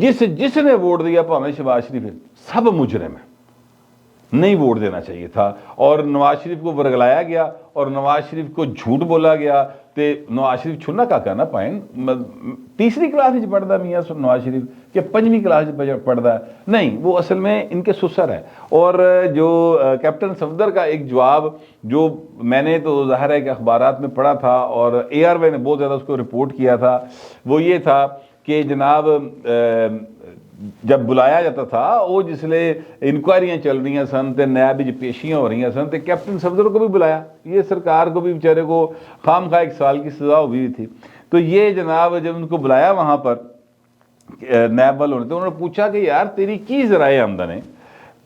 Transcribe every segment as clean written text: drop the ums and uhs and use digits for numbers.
جس نے ووٹ دیا پاویں شہباز شریف سب مجرم ہے، نہیں ووٹ دینا چاہیے تھا، اور نواز شریف کو ورگلایا گیا اور نواز شریف کو جھوٹ بولا گیا تے نواز شریف چھنا کا نہ پائیں، تیسری کلاس پڑھتا میاں نواز شریف کہ 5ویں کلاس پڑھتا ہے، نہیں، وہ اصل میں ان کے سسر ہے۔ اور جو کیپٹن صفدر کا ایک جواب جو میں نے تو ظاہر ہے کہ اخبارات میں پڑھا تھا اور ARY نے بہت زیادہ اس کو رپورٹ کیا تھا، وہ یہ تھا کہ جناب جب بلایا جاتا تھا وہ جس لئے انکوائریاں چل رہی ہیں سن تے نیب جو پیشیاں ہو رہی ہیں سن تے کیپٹن صفدر کو بھی بلایا، یہ سرکار کو بھی بیچارے کو خام خواہ 1 سال کی سزا ہوئی تھی، تو یہ جناب جب ان کو بلایا وہاں پر نیب والوں نے تو انہوں نے پوچھا کہ یار تیری کی ذرائع آمدن ہے،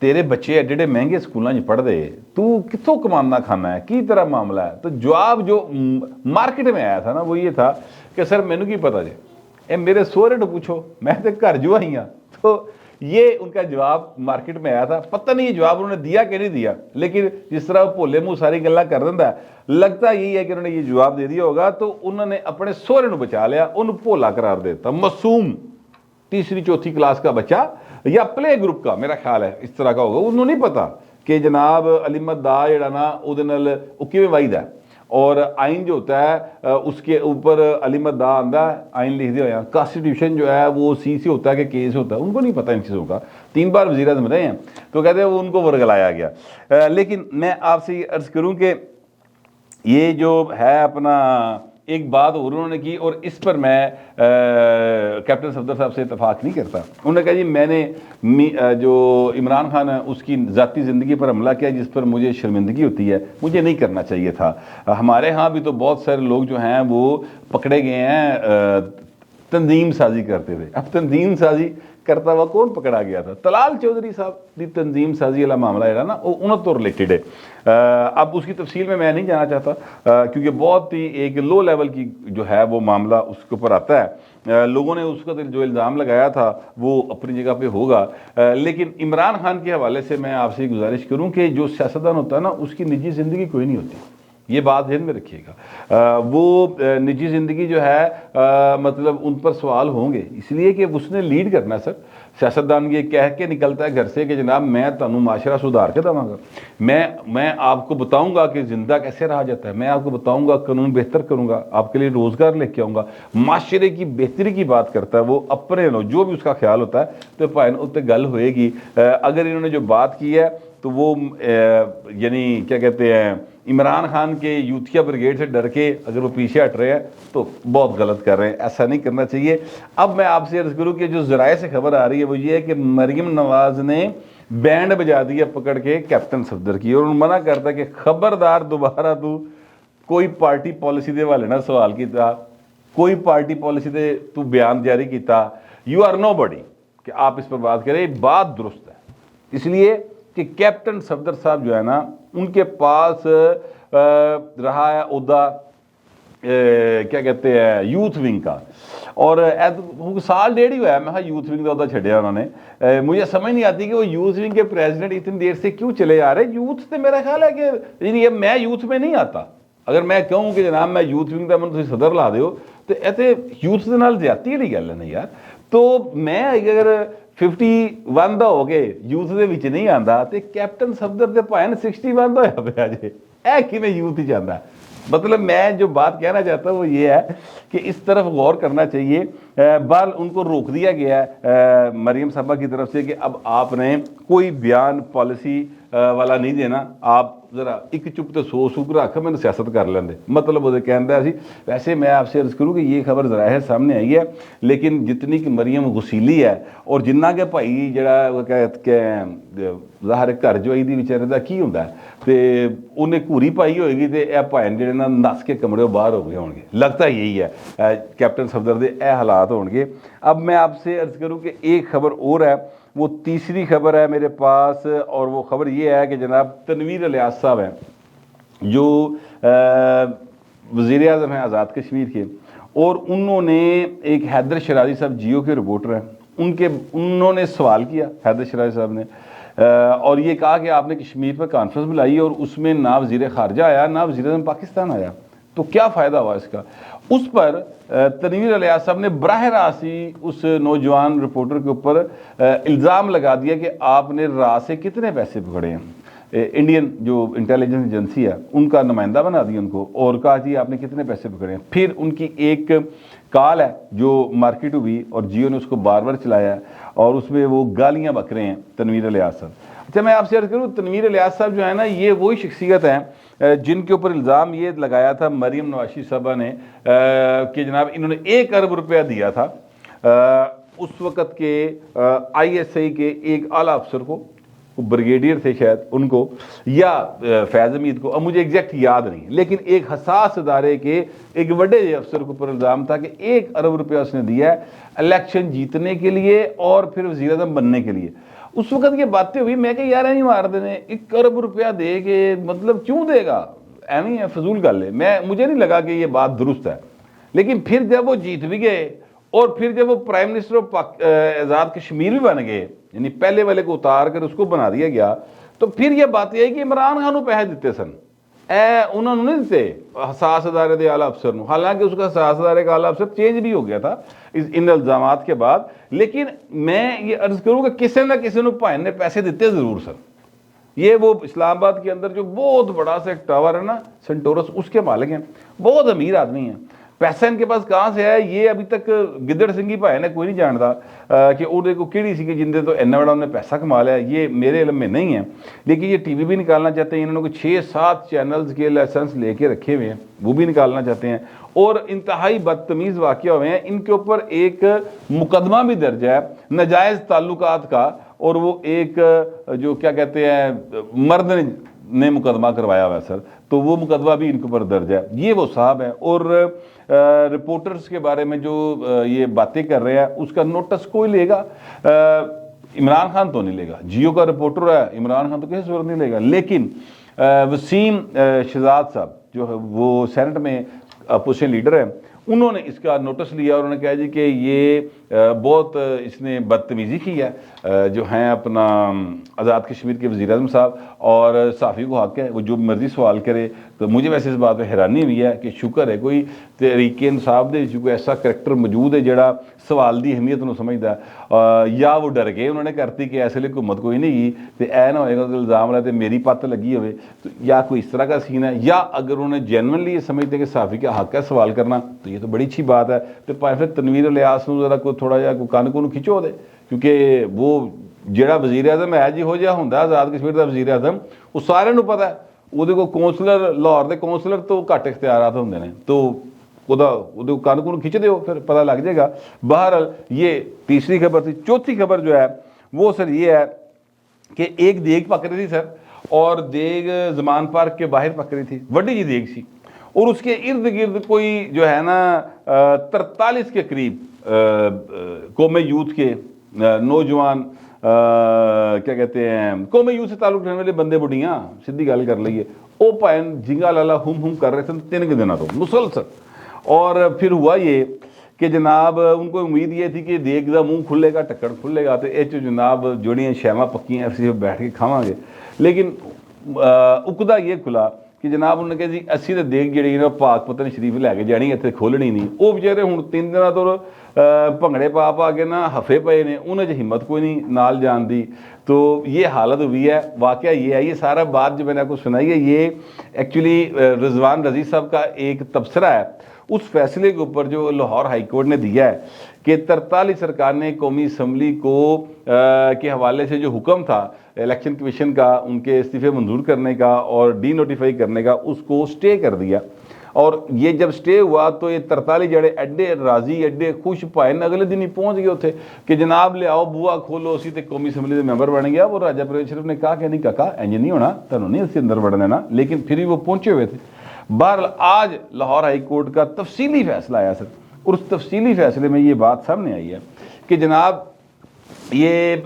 تیرے بچے ایڈے مہنگے سکولوں میں پڑھ دے، تو کتوں کمانا کھانا ہے، کی طرح معاملہ ہے؟ تو جواب جو مارکیٹ میں آیا تھا نا وہ یہ تھا کہ سر مینوں کی پتا جی، اے میرے سورے تو پوچھو، میں تو گھر جو آئی ہاں۔ تو یہ ان کا جواب مارکیٹ میں آیا تھا، پتہ نہیں یہ جواب انہوں نے دیا کہ نہیں دیا، لیکن جس طرح وہ بھولے منہ ساری گلاں کر دیندا ہے، لگتا یہی ہے کہ انہوں نے یہ جواب دے دیا ہوگا تو انہوں نے اپنے سورے نو بچا لیا، انہوں بھولا قرار دیتا، معصوم 3 4 کلاس کا بچہ یا پلے گروپ کا میرا خیال ہے اس طرح کا ہوگا، انہوں نہیں پتا کہ جناب علیمت دا جڑا نا او دے نال او کیویں وائد ہے، اور آئین جو ہوتا ہے اس کے اوپر علیمت دا آندا ہے، آئین لکھ دیا ہوا، کانسٹیٹیوشن جو ہے وہ سی سے ہوتا ہے کہ کے سے ہوتا ہے، ان کو نہیں پتہ ان چیزوں کا، 3 بار وزیر اعظم رہے ہیں، تو کہتے ہیں وہ ان کو ورگلایا گیا۔ لیکن میں آپ سے یہ عرض کروں کہ یہ جو ہے اپنا ایک بات اور انہوں نے کی، اور اس پر میں کیپٹن صفدر صاحب سے اتفاق نہیں کرتا، انہوں نے کہا جی میں نے جو عمران خان ہے اس کی ذاتی زندگی پر حملہ کیا جس پر مجھے شرمندگی ہوتی ہے، مجھے نہیں کرنا چاہیے تھا۔ ہمارے ہاں بھی تو بہت سارے لوگ جو ہیں وہ پکڑے گئے ہیں تنظیم سازی کرتے تھے، اب تنظیم سازی کرتا ہوا کون پکڑا گیا تھا؟ طلال چودھری صاحب دی تنظیم سازی والا معاملہ ہے نا وہ انہوں تو ریلیٹڈ ہے، اب اس کی تفصیل میں نہیں جانا چاہتا کیونکہ بہت ہی ایک لو لیول کی جو ہے وہ معاملہ اس کے اوپر آتا ہے، لوگوں نے اس کا جو الزام لگایا تھا وہ اپنی جگہ پہ ہوگا، لیکن عمران خان کے حوالے سے میں آپ سے گزارش کروں کہ جو سیاستدان ہوتا ہے نا اس کی نجی زندگی کوئی نہیں ہوتی، یہ بات ذہن میں رکھیے گا، وہ نجی زندگی جو ہے مطلب ان پر سوال ہوں گے، اس لیے کہ اس نے لیڈ کرنا ہے۔ سر سیاستدان یہ کہہ کے نکلتا ہے گھر سے کہ جناب میں تانوں معاشرہ سدھار کے داں گا، میں آپ کو بتاؤں گا کہ زندہ کیسے رہا جاتا ہے، میں آپ کو بتاؤں گا قانون بہتر کروں گا، آپ کے لیے روزگار لے کے آؤں گا، معاشرے کی بہتری کی بات کرتا ہے وہ اپنے لو جو بھی اس کا خیال ہوتا ہے، تو پائن اتنے گل ہوئے گی۔ اگر انہوں نے جو بات کی ہے تو وہ یعنی کیا کہتے ہیں عمران خان کے یوتھیا بریگیڈ سے ڈر کے اگر وہ پیچھے ہٹ رہے ہیں تو بہت غلط کر رہے ہیں، ایسا نہیں کرنا چاہیے۔ اب میں آپ سے عرض کروں کہ جو ذرائع سے خبر آ رہی ہے وہ یہ ہے کہ مریم نواز نے بینڈ بجا دیا پکڑ کے کیپٹن صفدر کی، اور انہوں منع کرتا کہ خبردار دوبارہ تو کوئی پارٹی پالیسی دے والے نہ سوال کیتا، کوئی پارٹی پالیسی دے تو بیان جاری کیتا، یو آر نو بڈی کہ آپ اس پر بات کریں، بات درست ہے، اس لیے کہ کیپٹن صفدر صاحب جو ہے نا ان کے پاس رہا ہے عہدہ کیا کہتے ہیں یوتھ ونگ کا، اور 1.5 سال ہی ہوا ہے میں یوتھ ونگ کا عہدہ چھڑیا انہوں نے، مجھے سمجھ نہیں آتی کہ وہ یوتھ ونگ کے پریزیڈنٹ اتنی دیر سے کیوں چلے آ رہے۔ یوتھ سے میرا خیال ہے کہ میں یوتھ میں نہیں آتا، اگر میں کہوں کہ جناب میں یوتھ ونگ کا من صدر لا دیو تو ایسے یوتھ کے نال زیادتی والی گل ہے نا یار، تو میں اگر 51 دا ہو گئے یوتھ دے وچ نہیں آندا تے کیپٹن صفدر دے بھائن 61 دا ہویا پیا جے، اے کیویں یوتھ ہی جاندا؟ مطلب میں جو بات کہنا چاہتا ہوں وہ یہ ہے کہ اس طرف غور کرنا چاہیے۔ بال ان کو روک دیا گیا ہے مریم صاحبہ کی طرف سے کہ اب آپ نے کوئی بیان پالیسی والا نہیں دینا، آپ ذرا ایک چپ تو 100 سوپ رکھ میں سیاست کر لیندے، مطلب وہ کہندا سی۔ ویسے میں آپ سے عرض کروں کہ یہ خبر ظاہر سامنے آئی ہے، لیکن جتنی کہ مریم غسیلی ہے اور جنہ کے بھائی جڑا کہ ظاہر گھر جو دی بیچارے دا کی ہوندا ہے تے انہیں گھوری پائی ہوئے گی تے اے بھائن جڑے نا نس کے کمرے باہر ہو گئے ہون گے، لگتا یہی ہے کیپٹن صفدر دے اے حالات ہون گے۔ اب میں آپ سے عرض کروں کہ ایک خبر اور ہے، وہ تیسری خبر ہے میرے پاس، اور وہ خبر یہ ہے کہ جناب تنویر الیاس صاحب ہیں جو وزیر اعظم ہیں آزاد کشمیر کے، اور انہوں نے ایک حیدر شرازی صاحب جیو کے رپورٹر ہیں، انہوں نے سوال کیا حیدر شرازی صاحب نے، اور یہ کہا کہ آپ نے کشمیر پر کانفرنس بلائی اور اس میں نہ وزیر خارجہ آیا نہ وزیر اعظم پاکستان آیا، تو کیا فائدہ ہوا اس کا؟ اس پر تنویر الیاس صاحب نے براہ راست ہی اس نوجوان رپورٹر کے اوپر الزام لگا دیا کہ آپ نے رات سے کتنے پیسے پکڑے ہیں، انڈین جو انٹیلیجنس ایجنسی ہے ان کا نمائندہ بنا دیا ان کو، اور کہا جی آپ نے کتنے پیسے پکڑے ہیں۔ پھر ان کی ایک کال ہے جو مارکیٹ ہوئی اور جیو نے اس کو بار بار چلایا ہے، اور اس میں وہ گالیاں بک رہے ہیں تنویر الیاس صاحب۔ اچھا میں آپ سے عرض کروں، تنویر الیاس صاحب جو ہے نا، یہ وہی شخصیت ہیں جن کے اوپر الزام یہ لگایا تھا مریم نواشی صاحبہ نے کہ جناب انہوں نے 1 ارب روپیہ دیا تھا اس وقت کے ISI کے ایک اعلیٰ افسر کو، بریگیڈیئر تھے شاید ان کو، یا فیض حمید کو، اب مجھے ایگزیکٹ یاد نہیں، لیکن ایک حساس ادارے کے ایک بڑے افسر کے اوپر الزام تھا کہ 1 ارب روپیہ اس نے دیا ہے الیکشن جیتنے کے لیے اور پھر وزیر اعظم بننے کے لیے۔ اس وقت یہ باتیں ہوئی، میں کہ یار نہیں مار دینے 1 ارب روپیہ دے کے، مطلب کیوں دے گا، ایویں ہے، فضول گل ہے، مجھے نہیں لگا کہ یہ بات درست ہے۔ لیکن پھر جب وہ جیت بھی گئے اور پھر جب وہ پرائم منسٹر آزاد کشمیر بھی بن گئے، یعنی پہلے والے کو اتار کر اس کو بنا دیا گیا، تو پھر یہ بات یہ ہے کہ عمران خان کو پیسے دیتے سن، انہوں نے نہیں دیتے حساس ادارے دے اعلیٰ افسر نو، حالانکہ اس کا حساس ادارے کا اعلیٰ افسر چینج بھی ہو گیا تھا ان الزامات کے بعد۔ لیکن میں یہ عرض کروں کہ کسی نہ کسی نے بھائی نے پیسے دیتے ضرور سن۔ یہ وہ اسلام آباد کے اندر جو بہت بڑا سا ایک ٹاور ہے نا سنٹورس، اس کے مالک ہیں، بہت امیر آدمی ہیں، پیسہ ان کے پاس کہاں سے ہے یہ ابھی تک گدڑ سنگھی بھائی نے کوئی نہیں جانتا کہ وہ کو کیڑی سی کہ جندے تو اتنا بڑا انہوں نے پیسہ کما لیا، یہ میرے علم میں نہیں ہے۔ لیکن یہ ٹی وی بھی نکالنا چاہتے ہیں، انہوں نے 6-7 چینلز کے لائسنس لے کے رکھے ہوئے ہیں، وہ بھی نکالنا چاہتے ہیں، اور انتہائی بدتمیز واقعہ ہوئے ہیں۔ ان کے اوپر ایک مقدمہ بھی درج ہے ناجائز تعلقات کا، اور وہ ایک جو کیا کہتے ہیں مرد نے مقدمہ کروایا ہوا ہے سر، تو وہ مقدمہ بھی ان کے اوپر درج ہے۔ یہ وہ صاحب ہیں، اور رپورٹرز کے بارے میں جو یہ باتیں کر رہے ہیں اس کا نوٹس کوئی لے گا؟ عمران خان تو نہیں لے گا، جیو کا رپورٹر ہے، عمران خان تو کسی صورت نہیں لے گا۔ لیکن وسیم شہزاد صاحب جو ہے وہ سینٹ میں اپوزیشن لیڈر ہیں، انہوں نے اس کا نوٹس لیا اور انہوں نے کہا جی کہ یہ بہت اس نے بدتمیزی کی ہے، جو ہیں اپنا آزاد کشمیر کے وزیر اعظم صاحب، اور صحافی کو حق ہے وہ جو مرضی سوال کرے۔ تو مجھے ویسے اس بات پہ حیرانی ہوئی ہے کہ شکر ہے کوئی تحریک انصاف دے کوئی ایسا کریکٹر موجود ہے جڑا سوال دی اہمیت انہوں سمجھتا ہے، یا وہ ڈر گئے انہوں نے کرتی کہ ایسے لیے حکومت کوئی نہیں گی تو اے نہ ہوئے گا الزام رہے تو میری پت لگی ہوئے، تو یا کوئی اس طرح کا سین ہے، یا اگر انہوں نے جینونلی یہ سمجھتے ہیں کہ صحافی کا حق ہے سوال کرنا تو یہ تو بڑی اچھی بات ہے۔ تو پھر تنویر الیاس نو ذرا کوئی تھوڑا جہا کوئی کن کن کھچو دے، کیونکہ وہ جڑا وزیر اعظم ہے جی ہو جہا ہوں آزاد کشمیر کا وزیر اعظم، وہ سارے نو پتا ہے، وہ کونسلر لاہور دے کونسلر تو گھٹ اختیارات ہوں نے، تو وہ کن کن کھچ دیو پھر پتہ لگ جائے گا۔ بہرحال یہ تیسری خبر تھی۔ چوتھی خبر جو ہے وہ سر یہ ہے کہ ایک دیگ پک رہی تھی سر، اور دیگ زمان پارک کے باہر پک رہی تھی، وڈی جی دیگ سی، اور اس کے ارد گرد کوئی جو ہے نا 43 کے قریب قومی یوتھ کے نوجوان کیا کہتے ہیں قومی یوتھ سے تعلق رکھنے والے بندے بڑھیاں سیدھی گل کر لئیے، وہ پائن جنگا لالا ہم کر رہے تھے 3 کے دنوں تو مسلسل۔ اور پھر ہوا یہ کہ جناب ان کو امید یہ تھی کہ دیگ دا منہ کھلے گا ٹکڑ کھلے گا تو یہ جناب جوڑیاں شیما پکیاں اسی بیٹھ کے کھاواں گے، لیکن اکدا یہ کھلا کہ جناب انہوں نے کہا جی اسی تو دیگ جڑی نا پاک پتن شریف لے کے جانی اتنے کھولنی نہیں۔ وہ بیچارے ہوں 3 دنوں تو بھنگڑے پا کے نا ہفے پے نے، انہیں جو ہمت کوئی نہیں نال جان دی۔ تو یہ حالت ہوئی ہے۔ واقعہ یہ ہے، یہ سارا بات جو میں نے آپ کو سنائی ہے یہ ایکچولی رضوان رضی صاحب کا ایک تبصرہ ہے اس فیصلے کے اوپر جو لاہور ہائی کورٹ نے دیا ہے کہ 43 ارکان قومی اسمبلی کو کے حوالے سے جو حکم تھا الیکشن کمیشن کا ان کے استعفے منظور کرنے کا اور ڈی نوٹیفائی کرنے کا، اس کو سٹے کر دیا۔ اور یہ جب سٹے ہوا تو یہ 43 جڑے ایڈے راضی ایڈے خوش پائن اگلے دن ہی پہنچ گئے تھے کہ جناب لے آؤ بوا کھولو اسی تے قومی اسمبلی دے ممبر بن گیا۔ وہ راجہ پرویز شریف نے کہا کہ نہیں کاکا انج نہیں ہونا، تمہیں نہیں اسی اندر بڑھنے نا، لیکن پھر ہی وہ پہنچے ہوئے تھے۔ بہرحال آج لاہور ہائی کورٹ کا تفصیلی فیصلہ آیا سر، اور اس تفصیلی فیصلے میں یہ بات سامنے آئی ہے کہ جناب یہ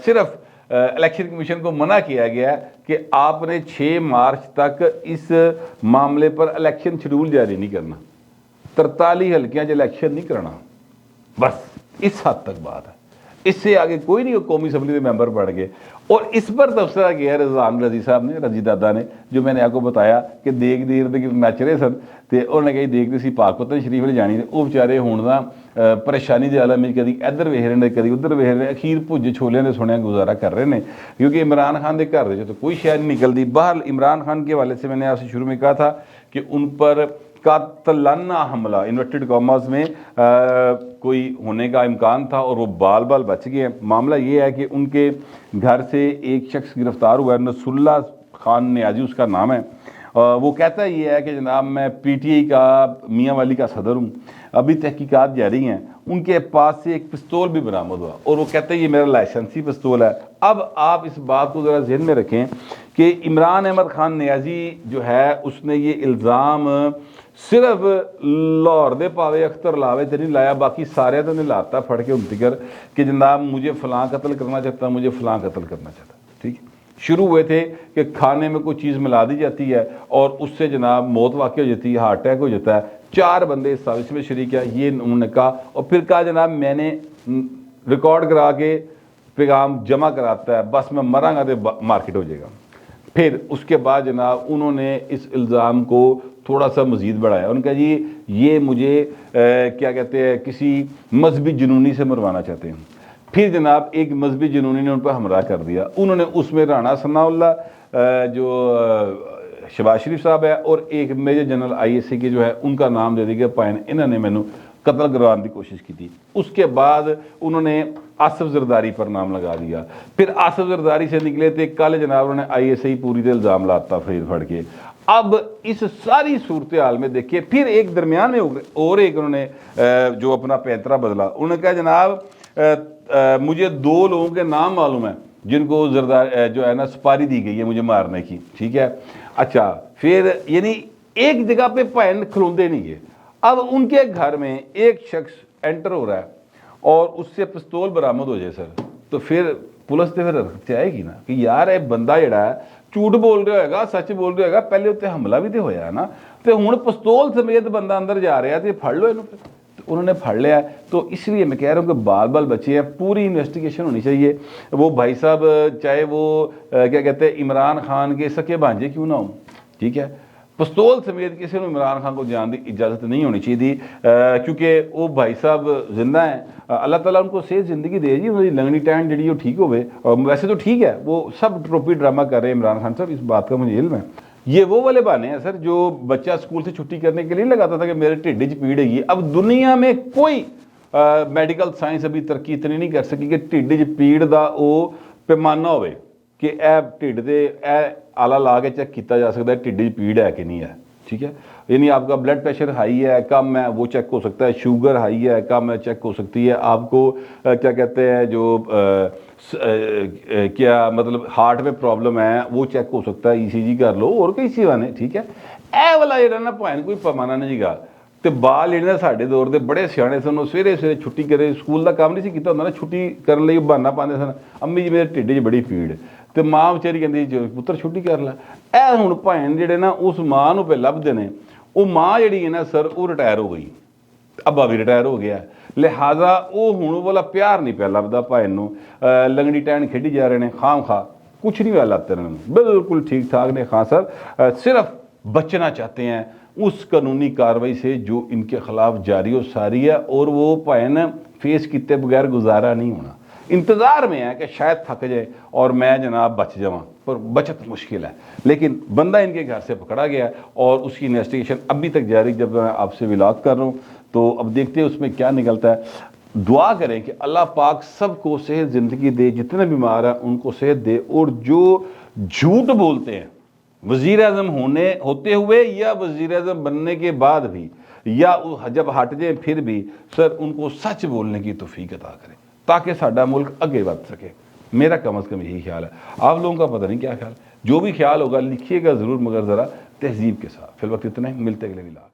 صرف الیکشن کمیشن کو منع کیا گیا ہے کہ آپ نے 6 مارچ تک اس معاملے پر الیکشن شیڈول جاری نہیں کرنا، 43 حلقیاں جو الیکشن نہیں کرنا، بس اس حد تک بات ہے۔ اس سے آگے کوئی نہیں, قومی اسمبلی میں ممبر بڑھ گئے. اور اس پر تبصرہ کیا ہے رضوان رضی صاحب نے, رضی دادا نے, جو میں نے آپ کو بتایا کہ دیکھ دیر دے نچ رہے سن تے انہوں نے کہی دیکھتے سی پاک پتن شریف والے جانی, وہ بیچارے ہون نا پریشانی دے عالم میں کدی ادھر ویکھ رہے نے کدی ادھر ویکھ رہے, اخیر بھج چھولیاں دے سنیا گزارا کر رہے ہیں, کیونکہ عمران خان دے گھر دے تو کوئی شے نہیں نکلتی. بہرحال عمران خان کے حوالے سے میں نے آپ سے شروع میں کہا تھا کہ ان پر قاتلانہ حملہ انورٹڈ کاماز میں کوئی ہونے کا امکان تھا اور وہ بال بال بچ گئے ہیں. معاملہ یہ ہے کہ ان کے گھر سے ایک شخص گرفتار ہوا ہے, نصر اللہ خان نیازی اس کا نام ہے. وہ کہتا ہے یہ ہے کہ جناب میں پی ٹی آئی کا میاں والی کا صدر ہوں, ابھی تحقیقات جاری ہیں. ان کے پاس سے ایک پستول بھی برآمد ہوا اور وہ کہتا ہے یہ میرا لائسنسی پستول ہے. اب آپ اس بات کو ذرا ذہن میں رکھیں کہ عمران احمد خان نیازی جو ہے اس نے یہ الزام صرف لاہور دے پاوے اختر لاوے تے نہیں لایا, باقی سارے تو نہیں لاتا پھڑ کے انتی کر کہ جناب مجھے فلاں قتل کرنا چاہتا, مجھے فلاں قتل کرنا چاہتا. ٹھیک ہے, شروع ہوئے تھے کہ کھانے میں کوئی چیز ملا دی جاتی ہے اور اس سے جناب موت واقع ہو جاتی ہے, ہارٹ اٹیک ہو جاتا ہے. 4 بندے اس سازش میں شریک ہے, یہ انہوں نے کہا. اور پھر کہا جناب میں نے ریکارڈ کرا کے پیغام جمع کراتا ہے, بس میں مراں گا تو مارکیٹ ہو جائے گا. پھر اس کے بعد جناب انہوں نے اس الزام کو تھوڑا سا مزید بڑھایا. ان کا جی یہ مجھے کیا کہتے ہیں کسی مذہبی جنونی سے مروانا چاہتے ہیں. پھر جناب ایک مذہبی جنونی نے ان پر ہمراہ کر دیا. انہوں نے اس میں رانا ثناء اللہ جو شہباز شریف صاحب ہے اور ایک major general I S A کے جو ہے ان کا نام دے دیا پائن, انہوں نے مینوں قتل کروانے کی کوشش کی تھی. اس کے بعد انہوں نے آصف زرداری پر نام لگا دیا. پھر آصف زرداری سے نکلے تھے کل جناب انہوں نے آئی ایس اے پوری دے الزام لاتا پھڑ کے. اب اس ساری صورتحال میں دیکھیے پھر ایک درمیان میں اور ایک انہوں نے جو اپنا پینترا بدلا. انہوں نے کہا جناب مجھے 2 لوگوں کے نام معلوم ہیں جن کو جو ہے نا سپاری دی گئی ہے مجھے مارنے کی. ٹھیک ہے, اچھا پھر یعنی ایک جگہ پہ پین کھلوندے نہیں ہے. اب ان کے گھر میں ایک شخص انٹر ہو رہا ہے اور اس سے پستول برآمد ہو جائے سر, تو پھر پولیس تو پھر چاہے گی نا کہ یار یہ بندہ جڑا ہے جھوٹ بول رہا ہوئے گا, سچ بول رہا ہوئے گا, پہلے اتنے حملہ بھی تو ہویا ہے نا, تو ہوں پستول سمیت بندہ اندر جا رہا ہے تو پھڑ لو انہوں پہ. انہوں نے پھڑ لیا. تو اس لیے میں کہہ رہا ہوں کہ بال بال بچے ہیں, پوری انویسٹیگیشن ہونی چاہیے. وہ بھائی صاحب چاہے وہ کیا کہتے ہیں عمران خان کے سکے بھانجے کیوں نہ ہوں, ٹھیک ہے, پستول سمیت کسی نے عمران خان کو جان دی اجازت نہیں ہونی چاہیے کیونکہ وہ بھائی صاحب زندہ ہیں. اللہ تعالیٰ ان کو صحت زندگی دے جی, انہوں لنگنی ٹائم جڑی وہ ٹھیک ہوئے. اور ویسے تو ٹھیک ہے, وہ سب ٹروپی ڈرامہ کر رہے ہیں عمران خان صاحب, اس بات کا مجھے علم ہے. یہ وہ والے بہانے ہیں سر جو بچہ اسکول سے چھٹی کرنے کے لیے لگاتا تھا کہ میرے ٹھڈ چ پیڑ ہے. اب دنیا میں کوئی میڈیکل سائنس ابھی ترقی اتنی نہیں کر سکی کہ ٹھڈ چ پیڑ دا وہ پیمانہ ہوئے کہ اے ٹھڈ دے اے آلہ لا کے چیک کیتا جا سکتا ہے ٹھڈ چ پیڑ ہے کہ نہیں ہے. ٹھیک ہے, یعنی آپ کا بلڈ پریشر ہائی ہے کم ہے وہ چیک ہو سکتا ہے, شوگر ہائی ہے کم ہے چیک ہو سکتی ہے. آپ کو کیا کہتے ہیں جو کیا مطلب ہارٹ میں پرابلم ہے وہ چیک ہو سکتا ہے, ای سی جی کر لو اور کئی چیزاں نے. ٹھیک ہے, اے والا جہاں نا بھائن کوئی پیمانہ نہیں گا. تو بال جہاں سارے دور دے بڑے سیانے سن, سویرے سویرے چھٹی کرے, اسکول کا کام نہیں سی کیتا ہوندا نا, چھٹی کرن لئی بہانا پاندے سن, امی جی میرے ٹھڈ چ بڑی پیڑ. تو ماں بچاری کہندی پتر چھٹی کر لے. اے ہن بھائن جڑے نا اس ماں نو پہ لبھدے نے, وہ ماں جڑی ہے نا سر وہ ریٹائر ہو گئی, ابا بھی ریٹائر ہو گیا, لہٰذا وہ ہوں والا پیار نہیں پہ لبدا بھائن نو. لنگڑی ٹائن کھیڈی جا رہے ہیں خام خواہ, کچھ نہیں ہوا لبتے رہنے, بالکل ٹھیک ٹھاک نے خان صاحب, صرف بچنا چاہتے ہیں اس قانونی کاروائی سے جو ان کے خلاف جاری و ساری ہے. اور وہ بھائن فیس کیتے بغیر گزارا نہیں ہونا, انتظار میں ہے کہ شاید تھک جائے اور میں جناب بچ جاؤں, پر بچت مشکل ہے. لیکن بندہ ان کے گھر سے پکڑا گیا اور اس کی انویسٹیگیشن ابھی تک جاری. جب میں آپ سے ولاگ کر رہا ہوں تو اب دیکھتے ہیں اس میں کیا نکلتا ہے. دعا کریں کہ اللہ پاک سب کو صحت زندگی دے, جتنے بیمار ہیں ان کو صحت دے. اور جو جھوٹ بولتے ہیں وزیر اعظم ہوتے ہوئے یا وزیر اعظم بننے کے بعد بھی, یا جب ہٹ جائیں پھر بھی, سر ان کو سچ بولنے کی توفیق عطا کریں تاکہ ساڈا ملک آگے بڑھ سکے. میرا کم از کم یہی خیال ہے. آپ لوگوں کا پتہ نہیں کیا خیال, جو بھی خیال ہوگا لکھیے گا ضرور, مگر ذرا تہذیب کے ساتھ. فی الوقت اتنا ہی, ملتے اگلے ولاگ.